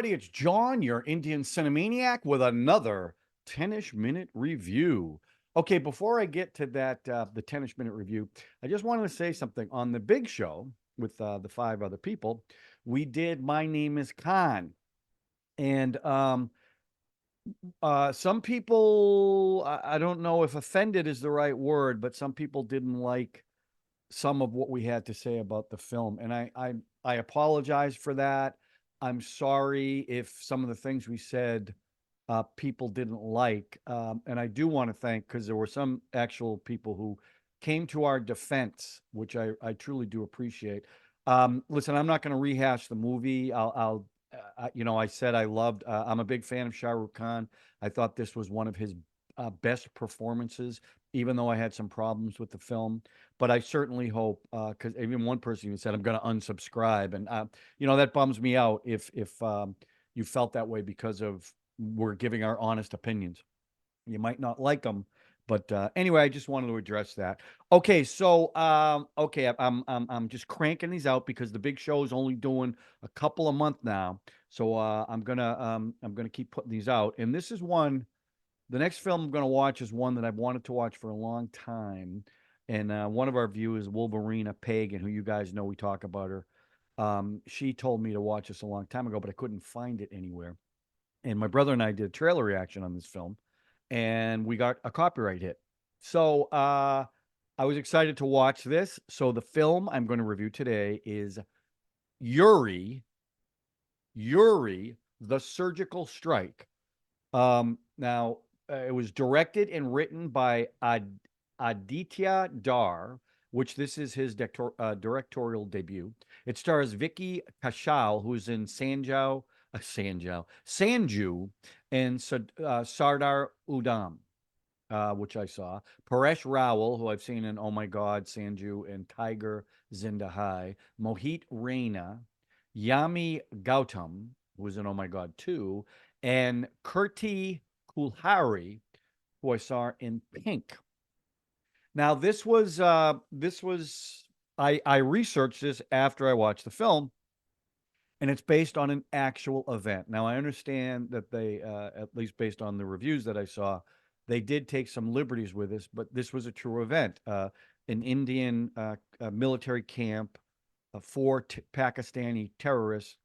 everybody. It's John, your Indian Cine-MANIAC, with another 10-ish minute review. Okay, before I get to that, the 10-ish minute review, I just wanted to say something. On the big show with the five other people, we did My Name is Khan. And some people, I don't know if offended is the right word, but some people didn't like some of what we had to say about the film. And I apologize for that. I'm sorry if some of the things we said people didn't like. And I do want to thank, because there were some actual people who came to our defense, which I truly do appreciate. Listen, I'm not going to rehash the movie. I said I loved, I'm a big fan of Shah Rukh Khan. I thought this was one of his best performances, even though I had some problems with the film. But I certainly hope, because even one person even said, I'm going to unsubscribe. And, that bums me out if you felt that way because of we're giving our honest opinions. You might not like them, but anyway, I just wanted to address that. Okay, so okay, I'm just cranking these out because the big show is only doing a couple a month now. So I'm gonna keep putting these out. And this is one. The next film I'm gonna watch is one that I've wanted to watch for a long time. And one of our viewers, Wolverina Pagan, who you guys know, we talk about her. She told me to watch this a long time ago, but I couldn't find it anywhere. And my brother and I did a trailer reaction on this film, and we got a copyright hit. So I was excited to watch this. So the film I'm going to review today is Yuri, the Surgical Strike. Now, it was directed and written by Aditya Dhar, which this is his directorial debut. It stars Vicky Kaushal, who's in Sanju, and Sardar Udham, which I saw. Paresh Rawal, who I've seen in Oh My God, Sanju, and Tiger Zinda Hai. Mohit Raina. Yami Gautam, who was in Oh My God 2. And Kirti Kulhari, who I saw in Pink. Now, I researched this after I watched the film, and it's based on an actual event. Now, I understand that they, at least based on the reviews that I saw, they did take some liberties with this, but this was a true event. An Indian military camp, four Pakistani terrorists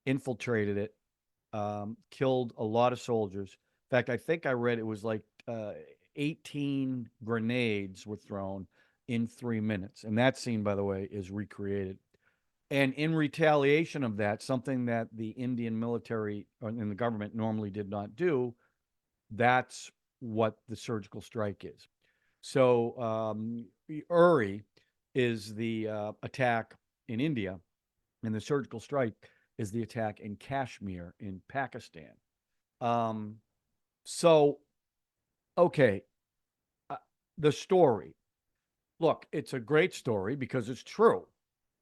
infiltrated it, killed a lot of soldiers. In fact, I think I read it was like 18 grenades were thrown in 3 minutes. And that scene, by the way, is recreated. And in retaliation of that, something that the Indian military and the government normally did not do, that's what the surgical strike is. So Uri is the attack in India, and the surgical strike is the attack in Kashmir in Pakistan. Um, so, okay, the story. Look, it's a great story because it's true.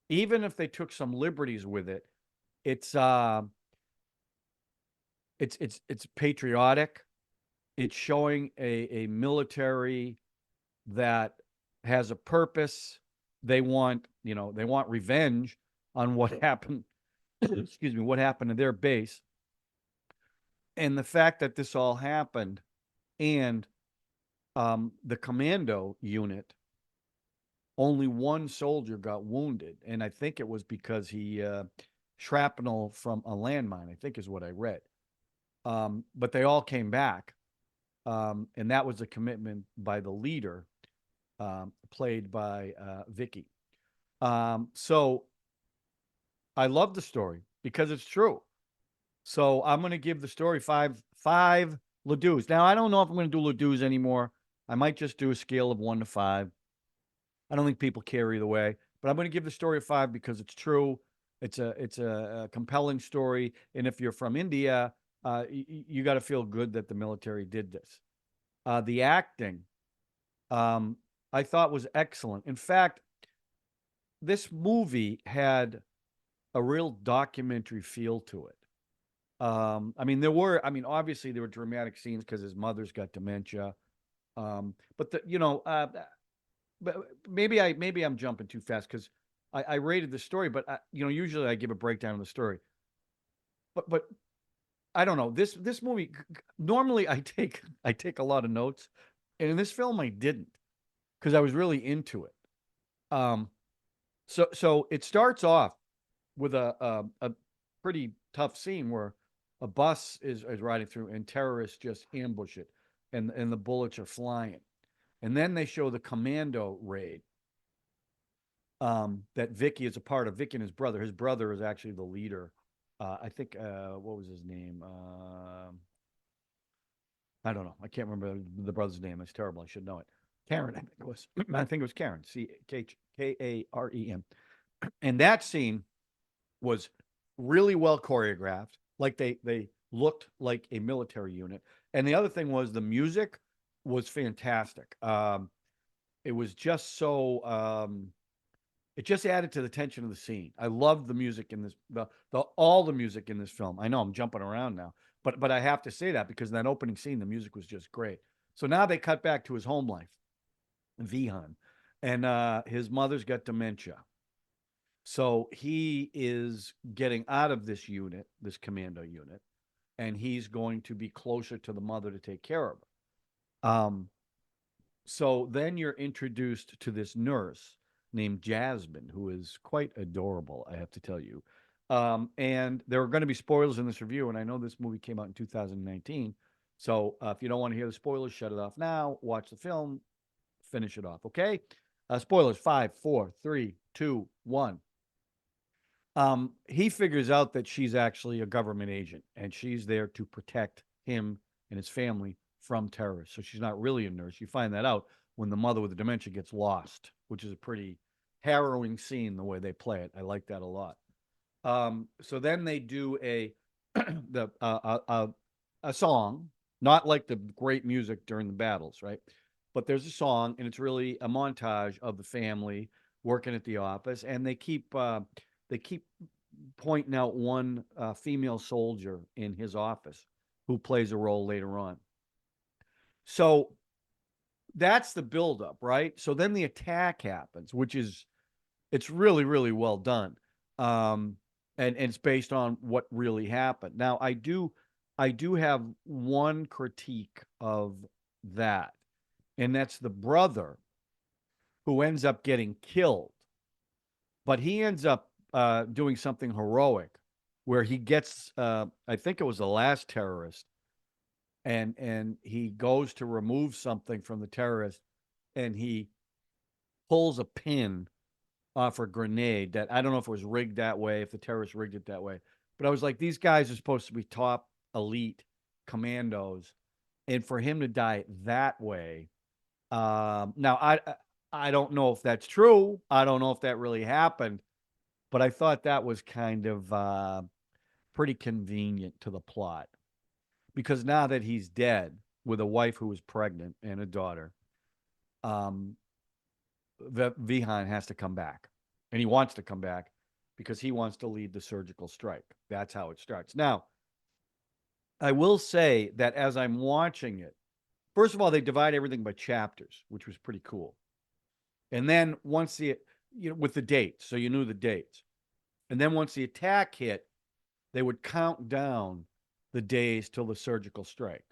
Even if they took some liberties with it, it's it's patriotic. It's showing a military that has a purpose. They want, they want revenge on what happened. Excuse me, what happened to their base. And the fact that this all happened, and the commando unit, only one soldier got wounded, and I think it was because he shrapnel from a landmine, I think is what I read. But they all came back, and that was a commitment by the leader, played by Vicky. So I love the story because it's true. So I'm going to give the story five Ladoos. Now, I don't know if I'm going to do Ladoos anymore. I might just do a scale of 1 to 5. I don't think people care either way, but I'm going to give the story a 5 because it's true. It's a compelling story, and if you're from India, you got to feel good that the military did this. The acting, I thought was excellent. In fact, this movie had a real documentary feel to it. Obviously there were dramatic scenes because his mother's got dementia. But but maybe I'm jumping too fast because I rated the story, but usually I give a breakdown of the story. but I don't know. This movie, normally I take a lot of notes, and in this film I didn't, because I was really into it. Um, so it starts off with a pretty tough scene where a bus is riding through and terrorists just ambush it, and the bullets are flying, and then they show the commando raid. That Vicky is a part of. Vicky and his brother. His brother is actually the leader. I think what was his name? I don't know. I can't remember the brother's name. It's terrible. I should know it. Karen, I think it was. I think it was Karen. Karen. And that scene was really well choreographed. Like they looked like a military unit. And the other thing was the music was fantastic. It was just so it just added to the tension of the scene. I loved the music in this, the all the music in this film. I know I'm jumping around now, but I have to say that because in that opening scene, the music was just great. So now they cut back to his home life, Vihan, and his mother's got dementia. So he is getting out of this unit, this commando unit, and he's going to be closer to the mother to take care of her. So then you're introduced to this nurse named Jasmine, who is quite adorable, I have to tell you. And there are going to be spoilers in this review, and I know this movie came out in 2019. So if you don't want to hear the spoilers, shut it off now. Watch the film, finish it off. Okay. Spoilers: 5, 4, 3, 2, 1. He figures out that she's actually a government agent, and she's there to protect him and his family from terrorists. So she's not really a nurse. You find that out when the mother with the dementia gets lost, which is a pretty harrowing scene the way they play it. I like that a lot. So then they do the a song, not like the great music during the battles, right? But there's a song, and it's really a montage of the family working at the office, and they keep pointing out one female soldier in his office who plays a role later on. So that's the buildup, right? So then the attack happens, which is it's really really well done, and it's based on what really happened. Now I do have one critique of that, and that's the brother who ends up getting killed, but he ends up doing something heroic where he gets I think it was the last terrorist, and he goes to remove something from the terrorist, and he pulls a pin off a grenade that I don't know if it was rigged that way, if the terrorists rigged it that way. But I was like, these guys are supposed to be top elite commandos, and for him to die that way. Now I don't know if that's true. I don't know if that really happened, but I thought that was kind of pretty convenient to the plot because now that he's dead with a wife who was pregnant and a daughter, um, the Vihan has to come back, and he wants to come back because he wants to lead the surgical strike. That's how it starts. Now, I will say that as I'm watching it, first of all, they divide everything by chapters, which was pretty cool. And then once the with the dates, so you knew the dates. And then once the attack hit, they would count down the days till the surgical strike.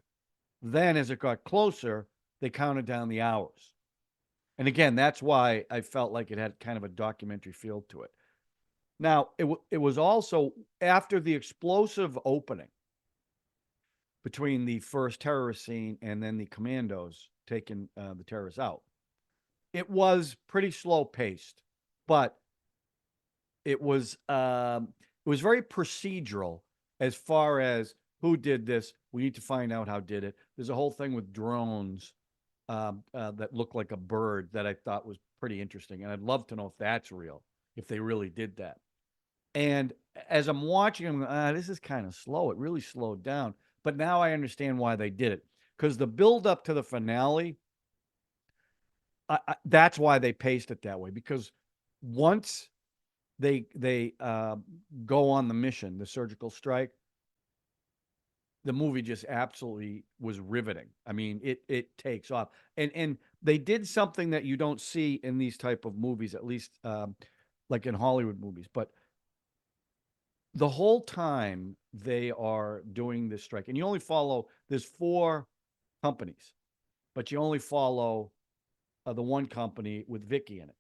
Then as it got closer, they counted down the hours. And again, that's why I felt like it had kind of a documentary feel to it. Now, it was also after the explosive opening between the first terrorist scene and then the commandos taking the terrorists out. It was pretty slow paced, but it was very procedural as far as who did this. We need to find out how did it. There's a whole thing with drones that looked like a bird that I thought was pretty interesting, and I'd love to know if that's real, if they really did that. And as I'm watching, I'm going, this is kind of slow. It really slowed down. But now I understand why they did it because the build up to the finale, that's why they paced it that way. Because once they go on the mission, the surgical strike, the movie just absolutely was riveting. I mean, it takes off, and they did something that you don't see in these type of movies, at least like in Hollywood movies. But the whole time they are doing this strike, and you only follow, there's four companies, but you only follow the one company with Vicky in it.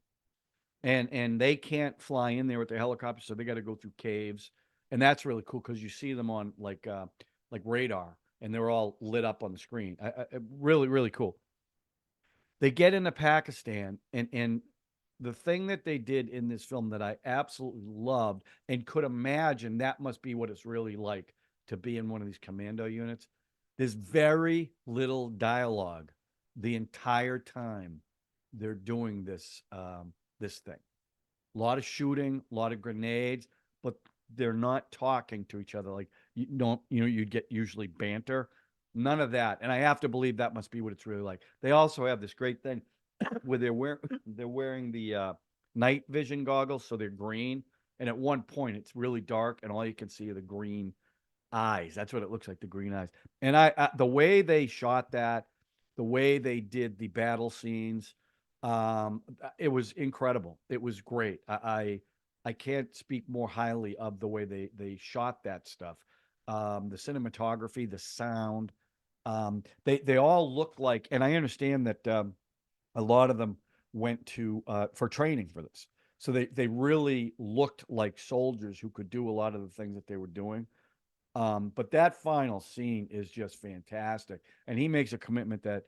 And they can't fly in there with their helicopter, so they got to go through caves, and that's really cool because you see them on like radar, and they're all lit up on the screen. Really, really cool. They get into Pakistan, and the thing that they did in this film that I absolutely loved and could imagine that must be what it's really like to be in one of these commando units. There's very little dialogue the entire time they're doing this thing. A lot of shooting, a lot of grenades, but they're not talking to each other like you don't, you'd get usually banter. None of that. And I have to believe that must be what it's really like. They also have this great thing where they're wearing the night vision goggles, so they're green. And at one point, it's really dark, and all you can see are the green eyes. That's what it looks like, the green eyes. And the way they shot that, the way they did the battle scenes, it was incredible. It was great. I can't speak more highly of the way they shot that stuff. The cinematography, the sound, they all look like, and I understand that a lot of them went to for training for this. So they really looked like soldiers who could do a lot of the things that they were doing. But that final scene is just fantastic. And he makes a commitment that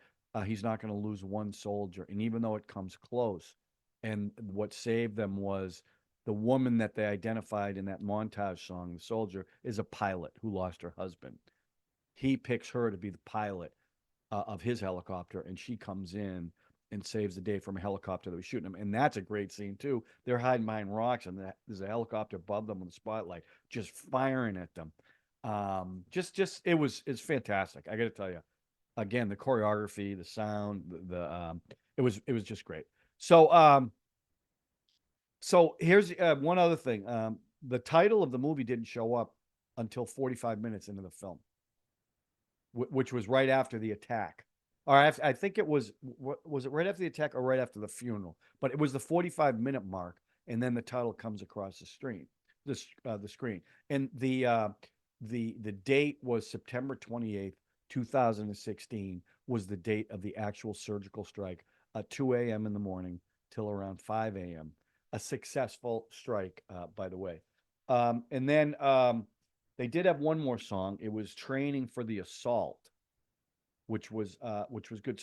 he's not going to lose one soldier. And even though it comes close, and what saved them was the woman that they identified in that montage song, the soldier, is a pilot who lost her husband. He picks her to be the pilot of his helicopter, and she comes in and saves the day from a helicopter that was shooting them. And that's a great scene too. They're hiding behind rocks, and there's a helicopter above them with a spotlight, just firing at them. Just it's fantastic. I got to tell you, again, the choreography, the sound, it was just great. So here's one other thing. The title of the movie didn't show up until 45 minutes into the film, which was right after the attack. Or I think it was it right after the attack or right after the funeral? But it was the 45-minute mark, and then the title comes across the screen, the screen, and the date was September 28th, 2016 was the date of the actual surgical strike at 2 a.m. in the morning till around 5 a.m. A successful strike, by the way. And then they did have one more song. It was "Training for the Assault," which was good.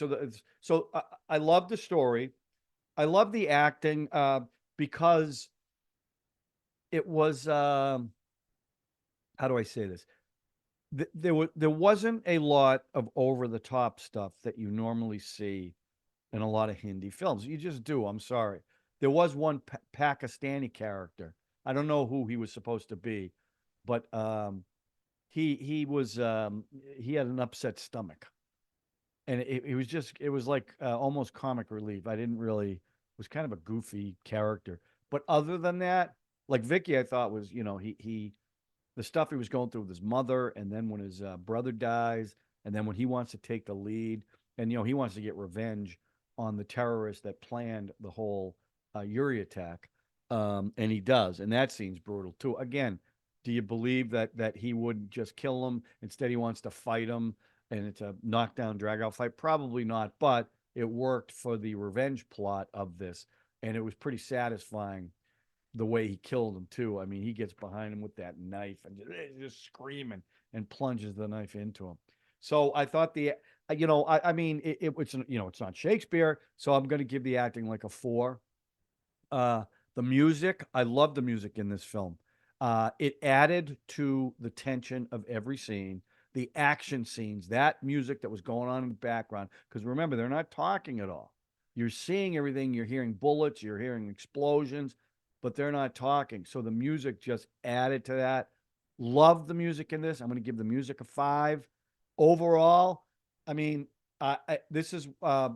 I love the story. I love the acting because it was how do I say this? There wasn't a lot of over the top stuff that you normally see in a lot of Hindi films. You just do. I'm sorry. There was one Pakistani character. I don't know who he was supposed to be, but he had an upset stomach, and it was just, it was like almost comic relief. I didn't really, it was kind of a goofy character, but other than that, like Vicky, I thought was, he the stuff he was going through with his mother, and then when his brother dies, and then when he wants to take the lead, and he wants to get revenge on the terrorists that planned the whole Uri attack, and he does, and that scene's brutal too. Again, do you believe that he would just kill him? Instead, he wants to fight him, and it's a knockdown, drag out fight. Probably not, but it worked for the revenge plot of this, and it was pretty satisfying the way he killed him too. I mean, he gets behind him with that knife and just screaming and plunges the knife into him. So I thought I mean, it's not Shakespeare, so I'm going to give the acting like a 4. Uh, the music, I love the music in this film. It added to the tension of every scene. The action scenes, that music that was going on in the background, because remember, they're not talking at all. You're seeing everything, you're hearing bullets, you're hearing explosions, but they're not talking. So the music just added to that. Love the music in this. I'm going to give the music a 5. Overall, I mean, this is I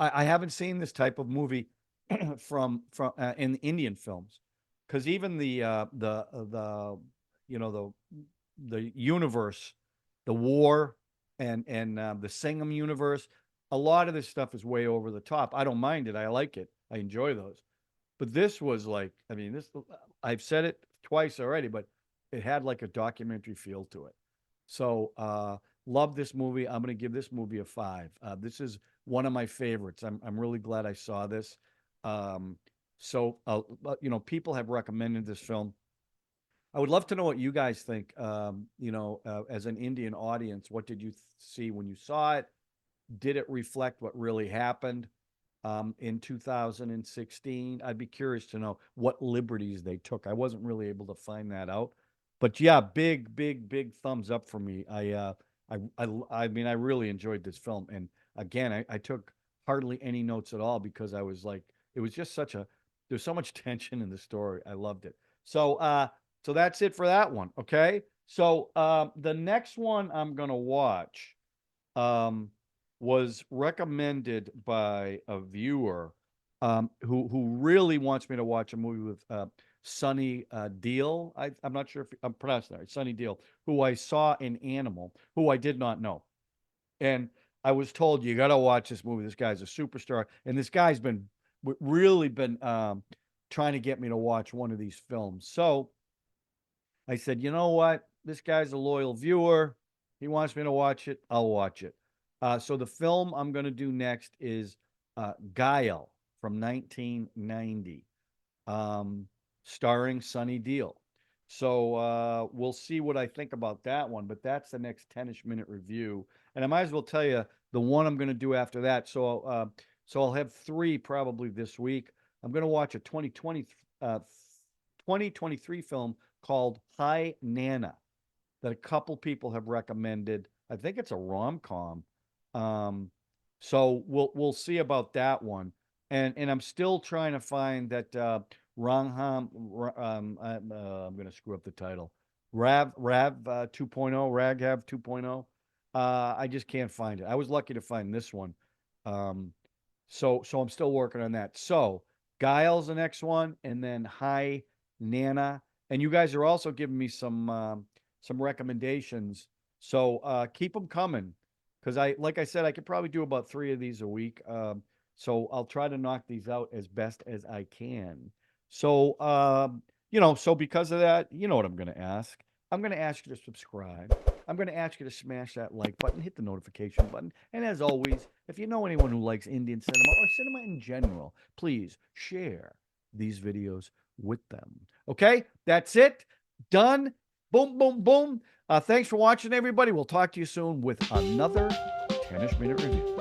haven't seen this type of movie from in Indian films, because even the the universe, the war, and the Singham universe, a lot of this stuff is way over the top. I don't mind it. I like it. I enjoy those. But this was like, I mean, this, I've said it twice already, but it had like a documentary feel to it. So love this movie. I'm going to give this movie a 5. This is one of my favorites. I'm really glad I saw this. Um, people have recommended this film. I would love to know what you guys think. As an Indian audience, what did you see when you saw it? Did it reflect what really happened in 2016? I'd be curious to know what liberties they took. I wasn't really able to find that out, but yeah, big, big, big thumbs up for me. I mean, I really enjoyed this film, and again, I took hardly any notes at all because I was like, it was just there's so much tension in the story. I loved it. So that's it for that one. Okay. So the next one I'm gonna watch um, was recommended by a viewer who really wants me to watch a movie with Sunny Deal. I'm not sure if I'm pronouncing that right. Sunny Deal, who I saw in Animal, who I did not know, and I was told you got to watch this movie. This guy's a superstar, and this guy's really been trying to get me to watch one of these films. So I said, you know what? This guy's a loyal viewer. He wants me to watch it. I'll watch it. So the film I'm going to do next is Guile from 1990, starring Sunny Deal. So we'll see what I think about that one, but that's the next 10-ish minute review. And I might as well tell you the one I'm going to do after that. So I'll have 3 probably this week. I'm going to watch a 2023 film called Hi Nana that a couple people have recommended. I think it's a rom-com. So we'll see about that one. And I'm still trying to find that Rangham. I'm going to screw up the title. Rav 2.0, Raghav 2.0. I just can't find it. I was lucky to find this one. So I'm still working on that. So Guile's the next one, and then Hi Nana. And you guys are also giving me some recommendations. So keep them coming, because like I said, I could probably do about 3 of these a week. So I'll try to knock these out as best as I can. So so because of that, you know what I'm going to ask. I'm going to ask you to subscribe. I'm going to ask you to smash that like button, hit the notification button, and as always, if you know anyone who likes Indian cinema or cinema in general, please share these videos with them. Okay, that's it. Done. Boom, boom, boom. Thanks for watching, everybody. We'll talk to you soon with another 10-ish minute review.